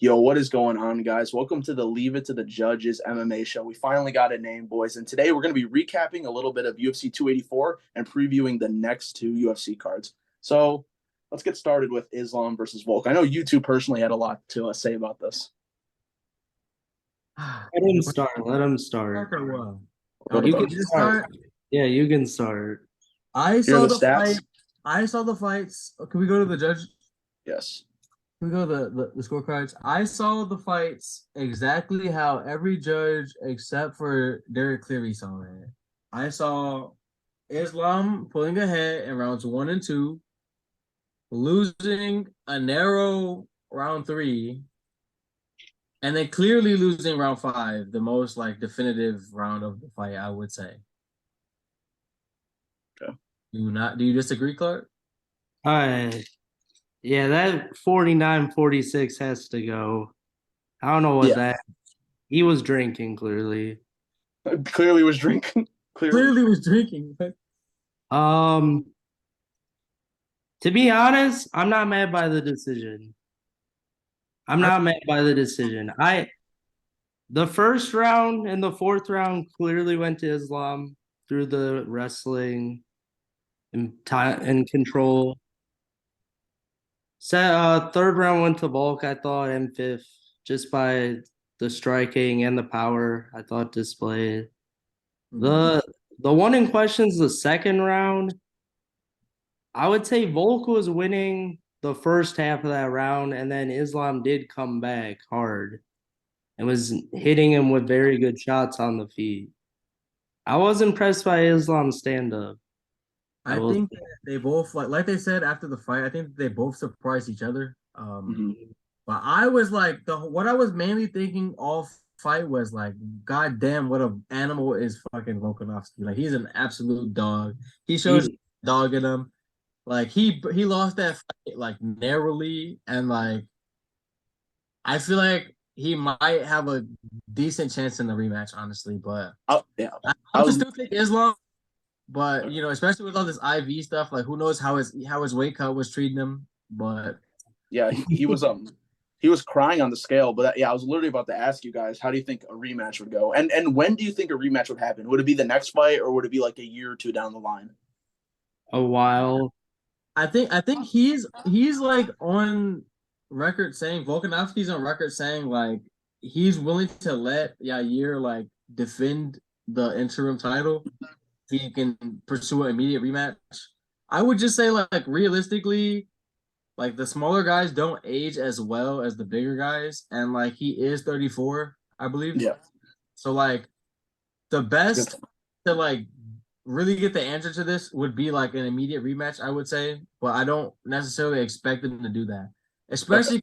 Yo, what is going on, guys? Welcome to the Leave It to the Judges MMA show. We finally got a name, boys. And today we're going to be recapping a little bit of UFC 284 and previewing the next two UFC cards. So let's get started with Islam versus Volk. I know you two personally had a lot to say about this. Let him start. Let him start. We'll Oh, go to you can Bugs. Just start. start. Yeah, you can start. I Here are saw the the stats. fight. I saw the fights. Can we go to the judge? Yes. Can we go to the scorecards? I saw the fights exactly how every judge except for Derek Cleary saw it. I saw Islam pulling ahead in rounds 1 and 2, losing a narrow round 3, and then clearly losing round 5, the most like definitive round of the fight, I would say. Okay. Do you disagree, Clark? Yeah, that 49-46 has to go. I don't know what Yeah. that. He was drinking clearly. Clearly was drinking. Clearly was drinking. Um, to be honest, I'm not mad by the decision. The first round and the fourth round clearly went to Islam through the wrestling and control. Third round went to Bulk, I thought, and fifth, just by the striking and the power I thought displayed. The one in question's the second round. I would say Volk was winning the first half of that round, and then Islam did come back hard and was hitting him with very good shots on the feet. I was impressed by Islam's stand-up. I think that they both like they said after the fight. I think they both surprised each other. But I was like what I was mainly thinking all fight was like, God damn, what an animal is fucking Volkanovski. Like he's an absolute dog. He shows dog in him. Like he lost that fight like narrowly, and like I feel like he might have a decent chance in the rematch, honestly. But yeah, I would still take Islam. But you know, especially with all this IV stuff, like who knows how his weight cut was treating him. But yeah, he was crying on the scale. But yeah, I was literally about to ask you guys, how do you think a rematch would go? And when do you think a rematch would happen? Would it be the next fight, or would it be like a year or two down the line? A while. I think he's like on record saying Volkanovski's on record saying like he's willing to let Yair like defend the interim title if he can pursue an immediate rematch. I would just say like realistically, like the smaller guys don't age as well as the bigger guys, and like he is 34, I believe. Yeah. So like the best to like really get the answer to this would be like an immediate rematch, I would say, but I don't necessarily expect him to do that. Especially,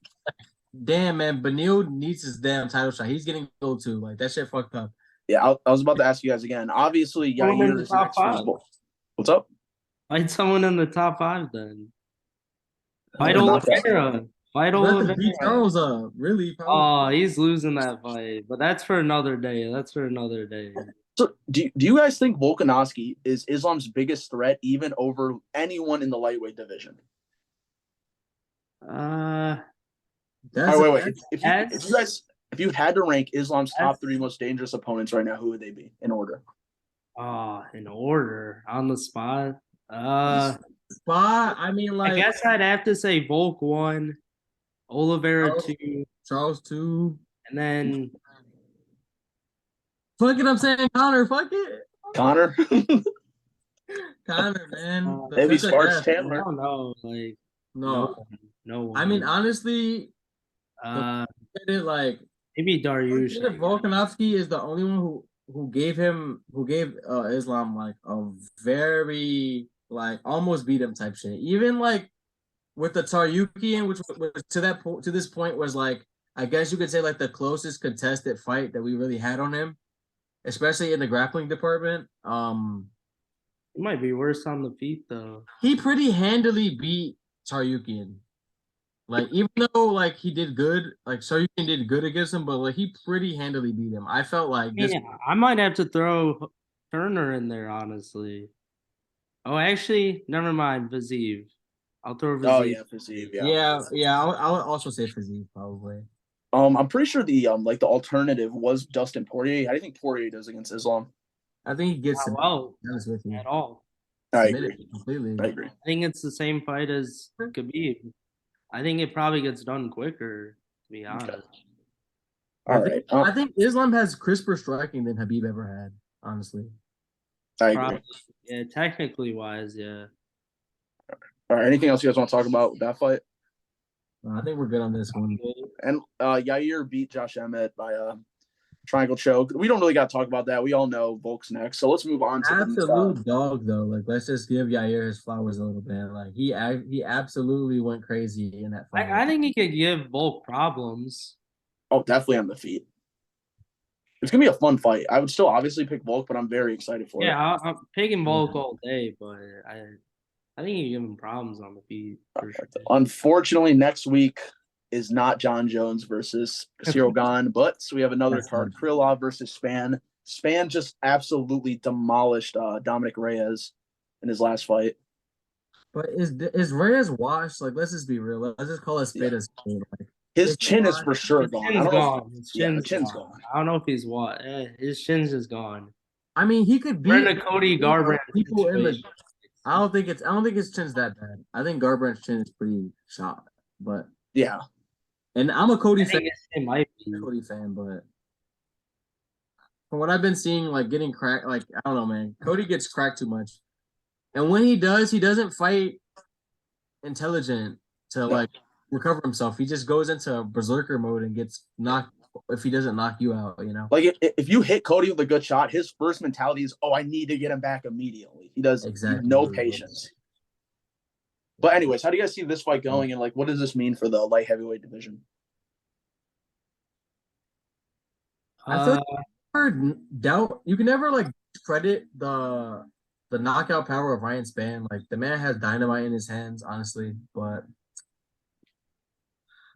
damn man, Benil needs his damn title shot. He's getting old too. Like that shit fucked up. Yeah, I was about to ask you guys again. Obviously, Yair is next for his ball. What's up? Fight someone in the top 5 then. Fight Not that. Oliveira. Fight Let the beat Oliveira. Charles up, really? Oh, he's losing that fight, but that's for another day. So, do you guys think Volkanovski is Islam's biggest threat, even over anyone in the lightweight division? Wait. If you had to rank Islam's top 3 most dangerous opponents right now, who would they be in order? In order on the spot. I mean, like I guess I'd have to say Volk 1, Oliveira 2, Charles 2, and then fuck it, I'm saying Connor. Fuck it, Connor. Connor, man. Maybe Sparks Chandler. I don't know, like no one. I mean, honestly, like maybe Dariush. Volkanovski is the only one who gave Islam like a very like almost beat him type shit. Even like with the Taryukian, which was to this point was like I guess you could say like the closest contested fight that we really had on him, especially in the grappling department. It might be worse on the feet though. He pretty handily beat Taryukian. Like even though like he did good, like Saryukin did good against him, but like he pretty handily beat him. I felt like I might have to throw Turner in there, honestly. Oh, actually, never mind. Vazeev. I'll throw Vazeev. Oh yeah, Vazeev. Yeah. I'll also say Vazeev probably. I'm pretty sure the like the alternative was Dustin Poirier. How do you think Poirier does against Islam? I think he gets Not well to be honest with you. at all. I Submitted agree. completely. I agree. I think it's the same fight as Khabib. I think it probably gets done quicker, to be honest. All right. I think Islam has crisper striking than Habib ever had, honestly. I agree. Probably, yeah, technically wise, yeah. All right. Anything else you guys want to talk about with that fight? I think we're good on this one. And Yair beat Josh Emmett by a triangle choke. We don't really got to talk about that. We all know Volk's next. So let's move on to absolute dog though. Like let's just give Yair his flowers a little bit. Like he absolutely went crazy in that fight. I think he could give Volk problems. Oh, definitely on the feet. It's gonna be a fun fight. I would still obviously pick Volk, but I'm very excited for it. Yeah, I'm picking Volk all day, but I think you give him problems on the feet. For sure. Unfortunately, next week is not John Jones versus Cyril Gane, but we have another card: Krylov versus Spann. Spann just absolutely demolished Dominic Reyes in his last fight. But is Reyes washed? Like, let's just be real. Let's just call it spade a spade. Like, his chin is for sure gone. His chin's gone. I don't know if he's what. His chin's just gone. I mean, he could be in a Cody Garbrandt people in the. I don't think his chin's that bad. I think Garbrandt's chin is pretty shot, but yeah. And I'm a Cody fan. It might be Cody fan, but from what I've been seeing, like getting cracked, like I don't know, man. Cody gets cracked too much, and when he does, he doesn't fight intelligent to like recover himself. He just goes into berserker mode and gets knocked. If he doesn't knock you out, you know. Like if you hit Cody with a good shot, his first mentality is, "Oh, I need to get him back immediately." He does no patience. But anyways, how do you guys see this fight going, and like, what does this mean for the light heavyweight division? I feel like you can never like credit the knockout power of Ryan Spann. Like the man has dynamite in his hands, honestly, but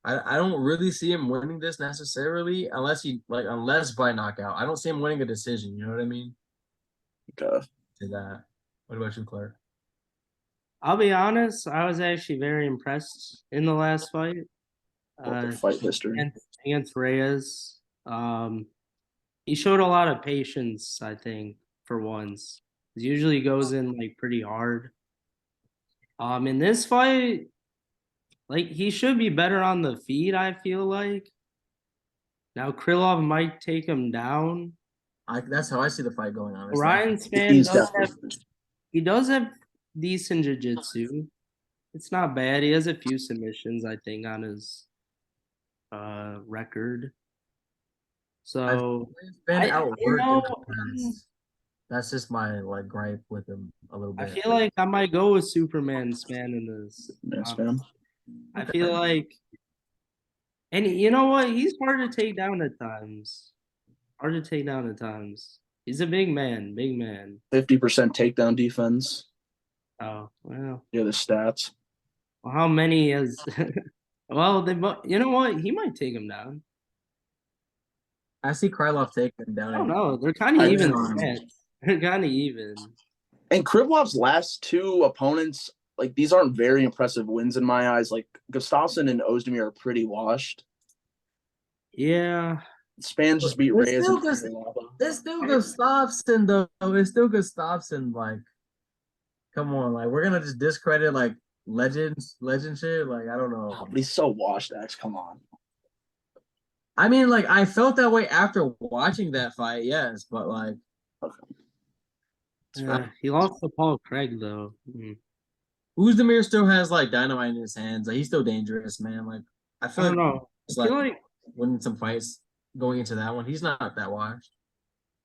I don't really see him winning this necessarily unless by knockout. I don't see him winning a decision. You know what I mean? Okay. To that. What about you, Clark? I'll be honest. I was actually very impressed in the last fight. Fight history against Reyes. He showed a lot of patience. I think for once, he usually goes in like pretty hard. In this fight. Like, he should be better on the feet, I feel like. Now, Krylov might take him down. That's how I see the fight going on. Ryan Spann does have decent jiu-jitsu. It's not bad. He has a few submissions, I think, on his record. So, that's just my like gripe with him a little bit. I feel like I might go with Superman Spann in this. I feel like, and you know what? He's hard to take down at times. He's a big man. 50% takedown defense. Oh, well. Yeah, the stats. Well, how many is? Well, you know what? He might take him down. I see Krylov taking him down. I don't know. They're kind of even. They're kind of even. And Krilov's last two opponents, like, these aren't very impressive wins in my eyes. Like, Gustafsson and Ozdemir are pretty washed. Yeah. Spann just beat Reyes. It's still Gustafsson, though. It's still Gustafsson. Like, come on. Like, we're going to just discredit, like, legend shit. Like, I don't know. But he's so washed, X. Come on. I mean, like, I felt that way after watching that fight, yes. But, like. Okay. Yeah, he lost to Paul Craig, though. Ozdemir still has like dynamite in his hands. Like he's still dangerous, man. Like I feel like winning some fights going into that one. He's not that washed.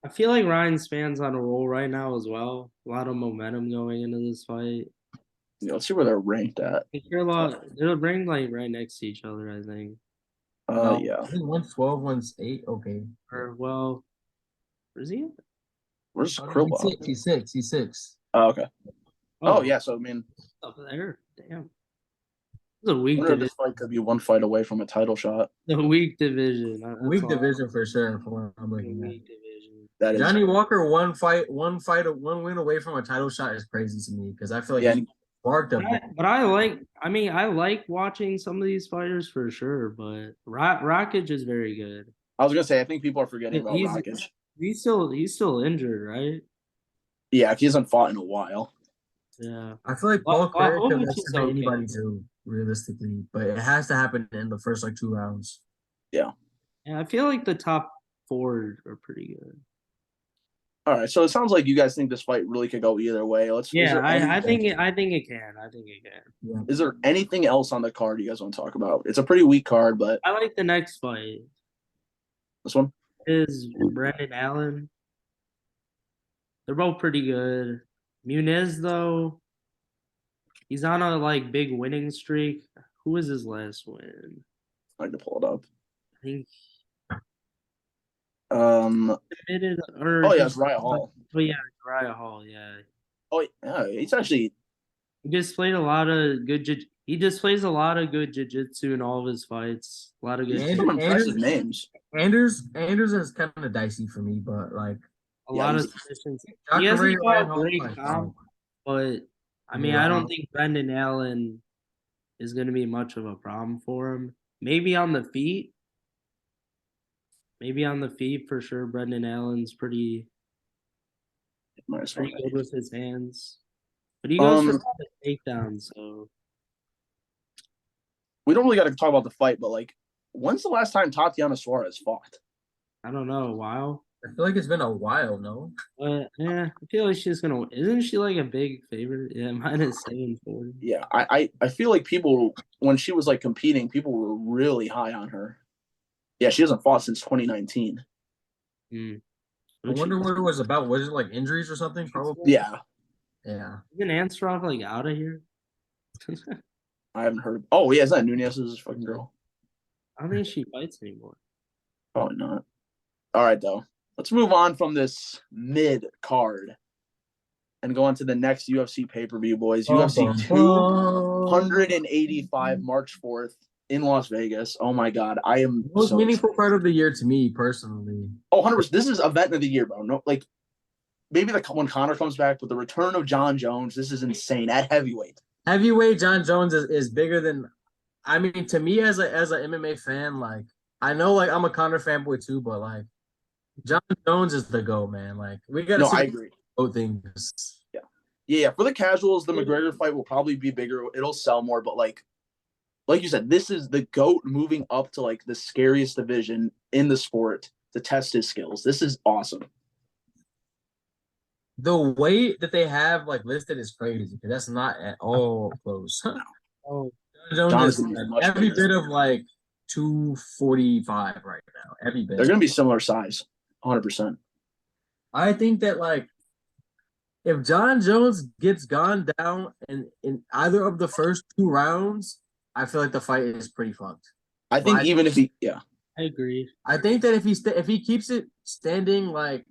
I feel like Ryan Spann's on a roll right now as well. A lot of momentum going into this fight. Yeah, let's see where they're ranked at. They're ranked like right next to each other, I think. Yeah. I think one's 12, one's 8. Okay. Or well, where's he? Where's Krylov? He's 6. Oh, okay. Oh, yeah. So I mean, up there. Damn. It's a weak division. This fight could be one fight away from a title shot. The weak division. Weak division for sure. For I'm looking at. Weak division. That Johnny Walker, one win away from a title shot is crazy to me because I feel like sparked a But I like watching some of these fighters for sure. But Rakic is very good. I was gonna say I think people are forgetting about He's Rakic. he's still injured, right? Yeah, he hasn't fought in a while. Yeah. I feel like Paul Craig could Blachowicz is estimate okay. anybody too, realistically, but it has to happen in the first like 2 rounds. Yeah. Yeah, I feel like the top 4 are pretty good. All right, so it sounds like you guys think this fight really could go either way. Yeah, I think it can. I think it can. Yeah. Is there anything else on the card you guys want to talk about? It's a pretty weak card, but I like the next fight. this one Is Brendan Allen. They're both pretty good. Muniz though, he's on a like big winning streak. Who was his last win? I like to pull it up. I think Submitted or oh yeah, it's Ryan Hall. Oh yeah, Ryan Hall. Yeah. Oh yeah, he's actually. He displayed a lot of good. He displays a lot of good jiu-jitsu in all of his fights. A lot of good. Some impressive names. Anders is kind of dicey for me, but like a lot of submissions. Jacare, He hasn't Ryan fought Hall, great like, comp, but I mean, I don't think Brendan Allen is going to be much of a problem for him. Maybe on the feet. Maybe on the feet for sure. Brendan Allen's pretty good with his hands. But he goes for the takedowns, so we don't really got to talk about the fight, but like, when's the last time Tatiana Suarez fought? I don't know, a while. I feel like it's been a while, no? Yeah, I feel like she's gonna. Isn't she like a big favorite? Yeah, -740. Yeah, I feel like people when she was like competing, people were really high on her. Yeah, she hasn't fought since 2019. I wonder what it was about. Was it like injuries or something? Probably. Yeah. Yeah. Isn't Anstrov like out of here? I haven't heard. Oh yeah, is that Nunez's fucking girl? I don't think she fights anymore. Probably not. All right, though. Let's move on from this mid card and go on to the next UFC pay-per-view, boys. UFC 285, March 4th in Las Vegas. Oh my God, I am most meaningful part of the year to me personally. Oh, 100%. This is event of the year, bro. No, like maybe when Conor comes back, but the return of John Jones, this is insane at heavyweight. Heavyweight John Jones is bigger than. I mean, to me as a MMA fan, like I know, like I'm a Conor fanboy too, but like John Jones is the GOAT, man. Like we gotta. No, I agree. Both things. Yeah. For the casuals, the McGregor fight will probably be bigger. It'll sell more, but like you said, this is the GOAT moving up to like the scariest division in the sport to test his skills. This is awesome. The weight that they have like listed is crazy because that's not at all close. Oh, John is every bit of like 245 right now. Every bit. They're gonna be similar size, 100%. I think that like if John Jones gets gone down in either of the first 2 rounds, I feel like the fight is pretty fucked. I think even if he, yeah, I agree. I think that if he keeps it standing like.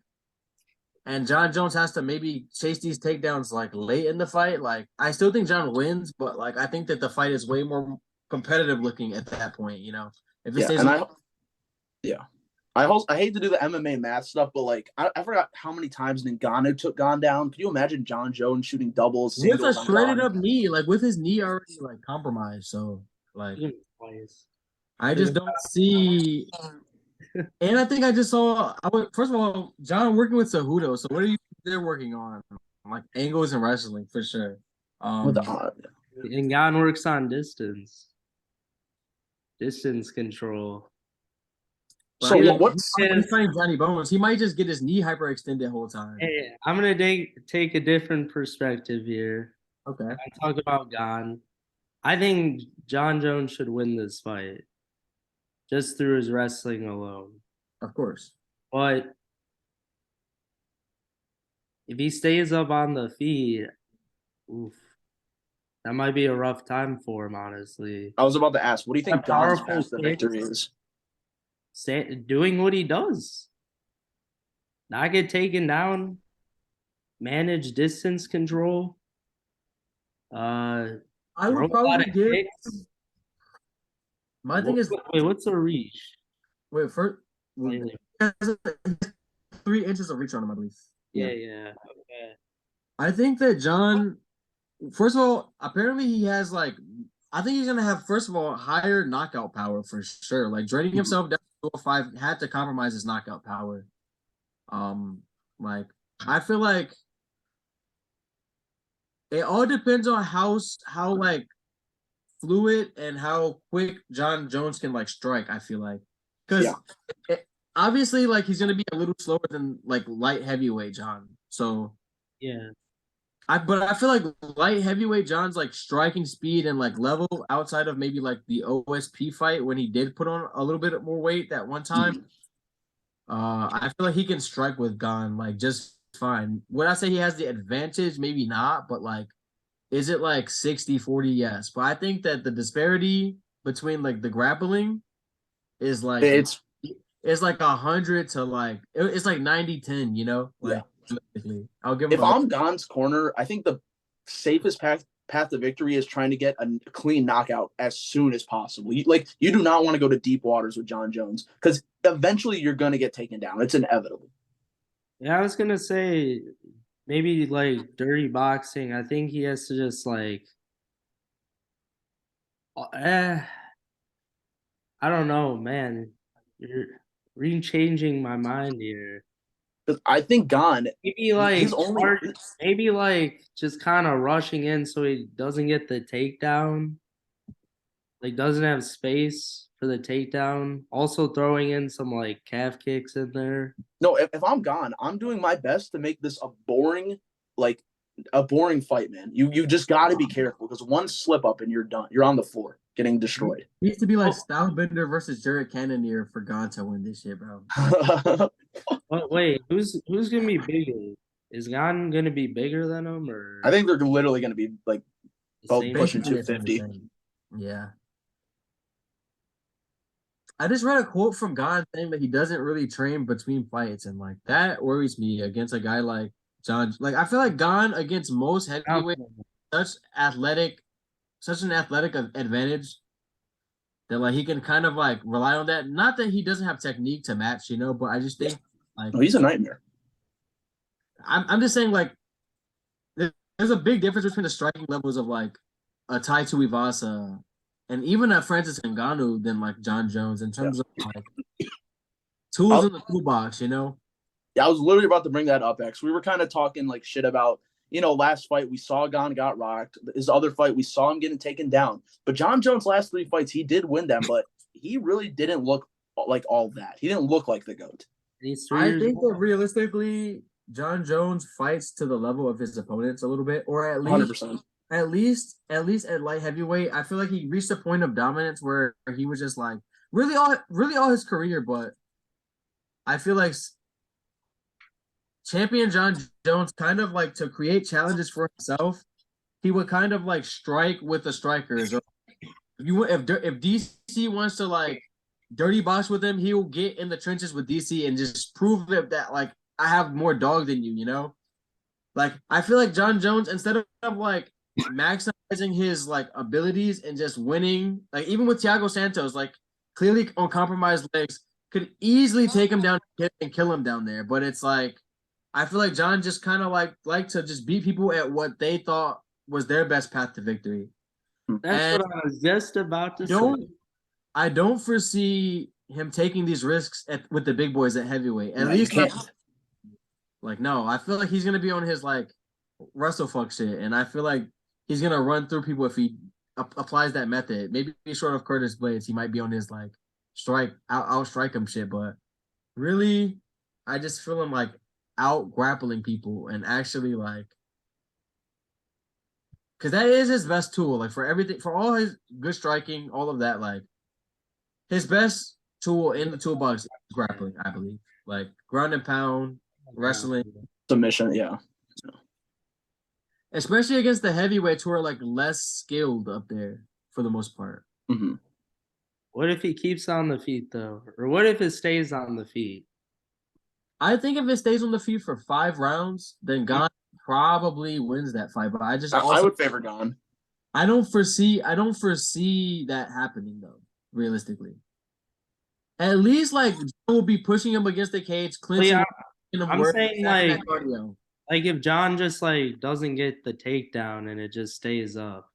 And John Jones has to maybe chase these takedowns like late in the fight. Like I still think John wins, but like I think that the fight is way more competitive looking at that point. You know, if it stays. I hate to do the MMA math stuff, but like I forgot how many times Ngannou took gone down. Could you imagine John Jones shooting doubles, with a shredded up knee, like with his knee already like compromised? So like, I just don't see. And I think I just saw. First of all, John working with Cejudo. So what are they're working on? Like angles and wrestling for sure. And Gon works on distance control. So what's he's playing Johnny Bones? He might just get his knee hyperextended the whole time. Hey, I'm gonna take a different perspective here. Okay. I talk about Gon. I think John Jones should win this fight. Just through his wrestling alone. Of course. But if he stays up on the feet, that might be a rough time for him, honestly. I was about to ask, what do you think Gon's path to victory is? Doing what he does. Not get taken down. Manage distance control. I would probably give... My thing is, what's a reach? Wait, first, 3 inches of reach on him, I believe. Yeah. Okay. I think that John first of all, apparently he has like, I think he's gonna have first of all higher knockout power for sure. Like draining himself down to 205 had to compromise his knockout power. Like I feel like it all depends on how like fluid and how quick John Jones can like strike. I feel like because obviously like he's gonna be a little slower than like light heavyweight John. So Yeah. But I feel like light heavyweight John's like striking speed and like level outside of maybe like the OSP fight when he did put on a little bit more weight that one time. I feel like he can strike with Gon like just fine. Would I say he has the advantage? Maybe not, but like is it like 60-40? Yes. But I think that the disparity between like the grappling is like it's like 100 to like it's like 90-10, you know? Like I'll give him if I'm Gon's corner, I think the safest path to victory is trying to get a clean knockout as soon as possible. You do not want to go to deep waters with John Jones because eventually you're going to get taken down. It's inevitable. Yeah, I was gonna say maybe like dirty boxing. I think he has to just like, I don't know, man. You're rechanging my mind here. Because I think Gon, Maybe like his only, maybe like just kind of rushing in so he doesn't get the takedown. Like doesn't have space for the takedown. Also throwing in some like calf kicks in there. No, if I'm Gon, I'm doing my best to make this a boring fight, man. You just got to be careful because one slip up and you're done. You're on the floor getting destroyed. It needs to be like Stylebender versus Jared Cannonier for Gon to win this shit, bro. But wait, who's gonna be bigger? Is Gon gonna be bigger than him, or I think they're literally gonna be like both pushing Basically 250. Yeah. I just read a quote from Gon saying that he doesn't really train between fights, and like that worries me against a guy like John. Like I feel like Gon against most heavyweight, such an athletic advantage that like he can kind of like rely on that. Not that he doesn't have technique to match, you know, but I just think like he's a nightmare. I'm just saying like there's a big difference between the striking levels of like a Tai Tuivasa and even a Francis Ngannou than like John Jones in terms of like tools in the toolbox, you know? Yeah, I was literally about to bring that up, X. We were kind of talking like shit about, last fight we saw Gon got rocked. His other fight, we saw him getting taken down. But John Jones' last 3 fights, he did win them, but he really didn't look like all that. He didn't look like the GOAT. I think that realistically, John Jones fights to the level of his opponents a little bit, or at least 100%. At least at light heavyweight, I feel like he reached a point of dominance where he was just like really all his career, but I feel like champion John Jones kind of like to create challenges for himself, he would kind of like strike with the strikers. Or if DC wants to like dirty box with him, he will get in the trenches with DC and just prove that like I have more dog than you, you know? Like I feel like John Jones, instead of like maximizing his like abilities and just winning, like even with Thiago Santos, like clearly on compromised legs, could easily take him down and kill him down there. But it's like I feel like John just kind of like to just beat people at what they thought was their best path to victory. That's what I was just about to say. I don't foresee him taking these risks with the big boys at heavyweight. At least not. Like no, I feel like he's gonna be on his like WrestleFuck shit, and I feel like he's gonna run through people if he applies that method. Maybe short of Curtis Blades, he might be on his like out strike him shit. But really, I just feel him like out grappling people and actually like, because that is his best tool. Like for everything, for all his good striking, all of that, like his best tool in the toolbox is grappling. I believe, like ground and pound, wrestling, submission, yeah. Especially against the heavyweights who are like less skilled up there for the most part. Mm-hmm. What if he keeps on the feet though? Or what if it stays on the feet? I think if it stays on the feet for 5 rounds, then Gon probably wins that fight. But I would favor Gon. I don't foresee that happening though, realistically. At least like we'll be pushing him against the cage, clinching. I'm saying like Like if John just like doesn't get the takedown and it just stays up.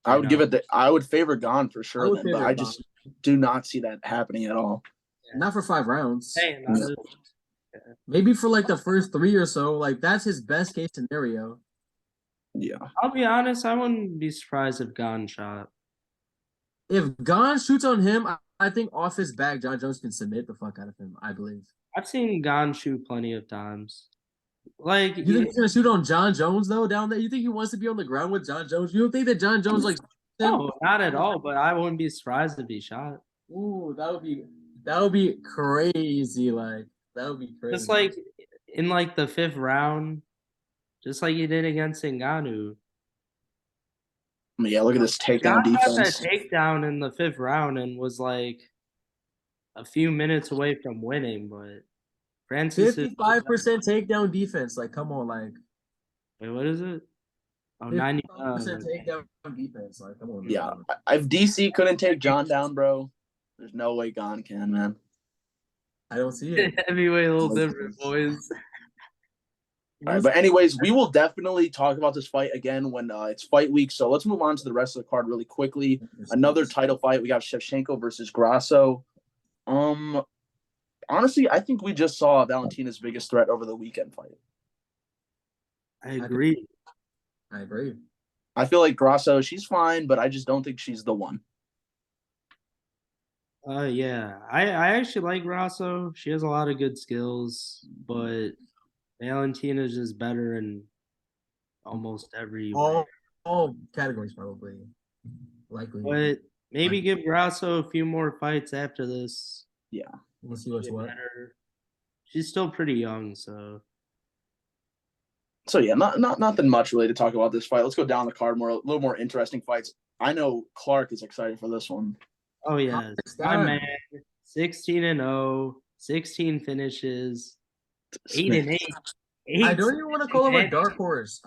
I would give it I would favor Gon for I sure would then, but favor I Gon. just do not see that happening at all. Not for 5 rounds. Hey, Yeah. Maybe for like the first 3 or so. Like that's his best case scenario. Yeah. I'll be honest, I wouldn't be surprised if Gon shot. If Gon shoots on him, I think off his back, John Jones can submit the fuck out of him. I believe. I've seen Gon shoot plenty of times. Like You think he's gonna shoot on John Jones though down there? You think he wants to be on the ground with John Jones? You don't think that John Jones like? no, not at all. But I wouldn't be surprised if he shot. Ooh, that would be crazy. Like that would be crazy. Just like in like the 5th round, just like he did against Ngannou. I mean, yeah, look at this takedown Gon got that defense. takedown in the 5th round and was like a few minutes away from winning, but Francis 55% takedown defense. Like, come on, like. Wait, what is it? Oh, 90% 90. takedown defense. Like, come on. Yeah, if DC couldn't take John down, bro, there's no way Gon can, man. I don't see it. Heavyweight a little different, boys. All right, but anyways, we will definitely talk about this fight again when it's fight week. So let's move on to the rest of the card really quickly. Another title fight. We got Shevchenko versus Grasso. Honestly, I think we just saw Valentina's biggest threat over the weekend fight. I agree. I feel like Grasso, she's fine, but I just don't think she's the one. Yeah. I actually like Grasso. She has a lot of good skills, but Valentina's just better in almost every way. All categories probably. Likely. But maybe give Grasso a few more fights after this. Yeah. We'll see what's what. Better. She's still pretty young, so. So yeah, not nothing much really to talk about this fight. Let's go down the card a little more interesting fights. I know Clark is excited for this one. Oh yeah, my man, 16-0, 16 finishes, 8-8. I don't even want to call him a dark horse.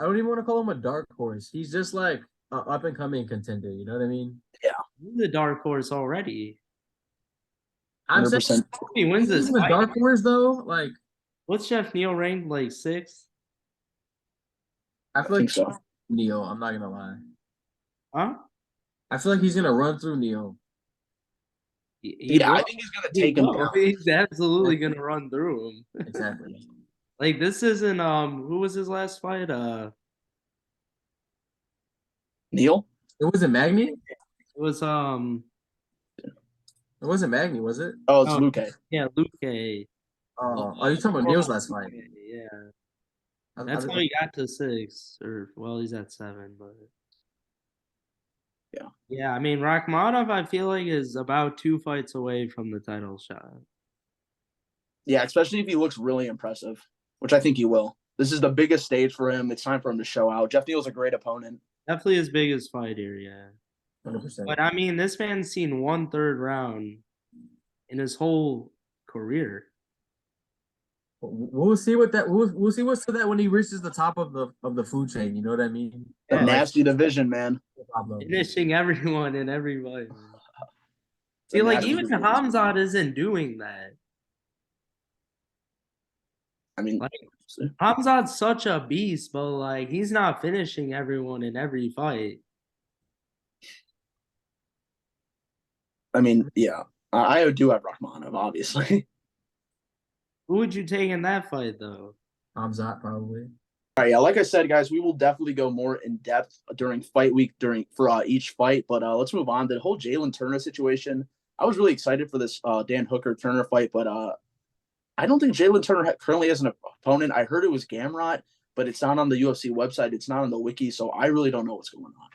He's just like an up and coming contender. You know what I mean? Yeah, he's a dark horse already. I'm saying he wins this fight. A dark horse though, like what's Jeff Neal ranked, like 6th? I feel like so. Neal. I'm not gonna lie. Huh? I feel like he's gonna run through Neal. I think he's gonna take him down. He's absolutely gonna run through him. Exactly. Like this isn't who was his last fight? Neal? It wasn't Magny? It was It wasn't Magny, was it? Oh, it's Luque. Yeah, Luque. Oh, you talking about Neal's last fight? Yeah. That's how he got to 6, or well, he's at 7, but yeah. Yeah, I mean Rakhmonov, I feel like is about 2 fights away from the title shot. Yeah, especially if he looks really impressive, which I think he will. This is the biggest stage for him. It's time for him to show out. Jeff Neal's a great opponent. Definitely his biggest fight here, yeah. 100%. But I mean, this man's seen 1/3 round in his whole career. We'll see what that we'll see what's to that when he reaches the top of the food chain. You know what I mean? The nasty division, man. Finishing everyone in every fight. See, like even Hamzat isn't doing that. I mean, like, Hamzat's such a beast, but like he's not finishing everyone in every fight. I mean, yeah, I do have Rakhmonov, obviously. Who would you take in that fight, though? Hamzat, probably. All right, yeah, like I said, guys, we will definitely go more in depth during fight week for each fight. But let's move on to the whole Jalen Turner situation. I was really excited for this Dan Hooker Turner fight, but I don't think Jalen Turner currently has an opponent. I heard it was Gamrot, but it's not on the UFC website. It's not on the wiki, so I really don't know what's going on.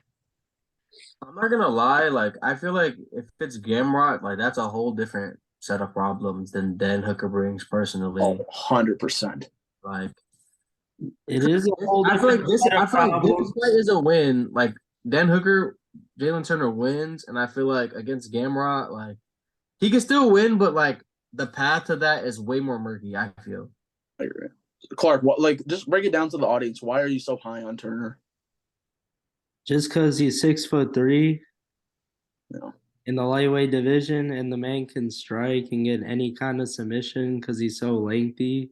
I'm not gonna lie, like I feel like if it's Gamrot, like that's a whole different set of problems than Dan Hooker brings personally. 100%. Like it is a whole I feel like this fight is a win. Like Dan Hooker, Jalen Turner wins, and I feel like against Gamrot, like he can still win, but like the path to that is way more murky, I feel. I agree. Clark, just break it down to the audience. Why are you so high on Turner? Just because he's 6'3", no. in the lightweight division, and the man can strike and get any kind of submission because he's so lengthy.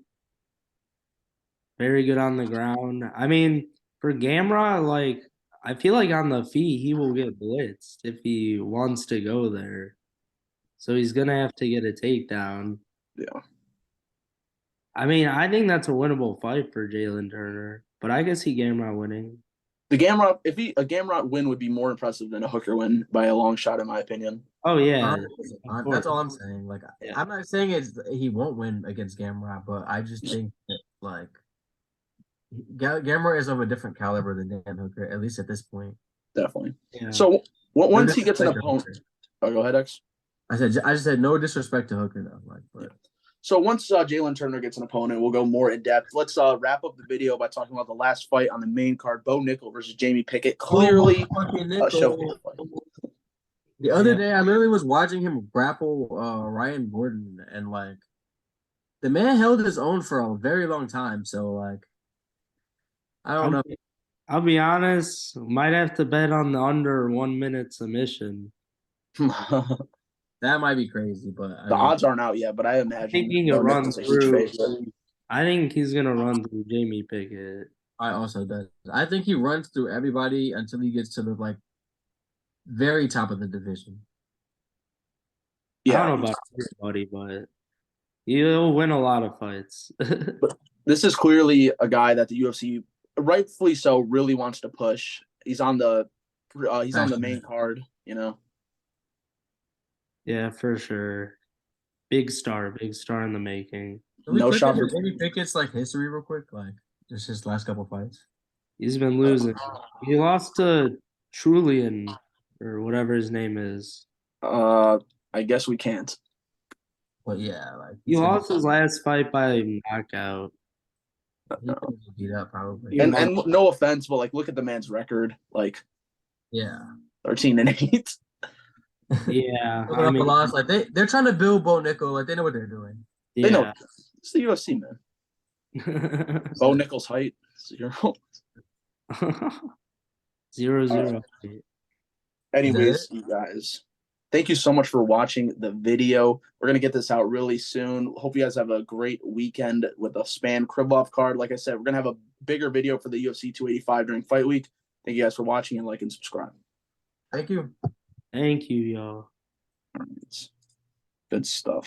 Very good on the ground. I mean, for Gamrot, like I feel like on the feet he will get blitzed if he wants to go there. So he's gonna have to get a takedown. Yeah. I mean, I think that's a winnable fight for Jalen Turner, but I guess he Gamrot winning. A Gamrot win would be more impressive than a Hooker win by a long shot, in my opinion. Oh yeah, that's all I'm saying. Like, yeah. I'm not saying he won't win against Gamrot, but I just think that like Gamrot is of a different caliber than Dan Hooker, at least at this point. Definitely. Yeah. So once he gets an opponent, go ahead, X. I just said no disrespect to Hooker though. Like, but. So once Jalen Turner gets an opponent, we'll go more in depth. Let's wrap up the video by talking about the last fight on the main card: Bo Nickel versus Jamie Pickett. Clearly, the other day, I literally was watching him grapple Ryan Gordon, and like the man held his own for a very long time. So like, I don't know. I'll be honest, might have to bet on the under 1 minute submission. That might be crazy, but the odds aren't out yet. But I imagine I think he's gonna run through Jamie Pickett. I also does. I think he runs through everybody until he gets to the like very top of the division. Yeah, I don't know about everybody, but he'll win a lot of fights. But this is clearly a guy that the UFC, rightfully so, really wants to push. He's on the main card, you know. Yeah, for sure. Big star in the making. No shot for Jamie Pickett's like history real quick, like just his last couple fights. He's been losing. He lost to Trulian or whatever his name is. I guess we can't. But yeah, like he lost his last fight by knockout. He beat up probably. And no offense, but like look at the man's record. Like 13-8. Yeah, I mean, like they're trying to build Bo Nickel. Like they know what they're doing. Yeah. They know it's the UFC, man. Bo Nickel's height 0. 0-0. Anyways, you guys, thank you so much for watching the video. We're gonna get this out really soon. Hope you guys have a great weekend with a Spann Krylov card. Like I said, we're gonna have a bigger video for the UFC 285 during fight week. Thank you guys for watching and like and subscribe. Thank you. Thank you, y'all. All right. Good stuff.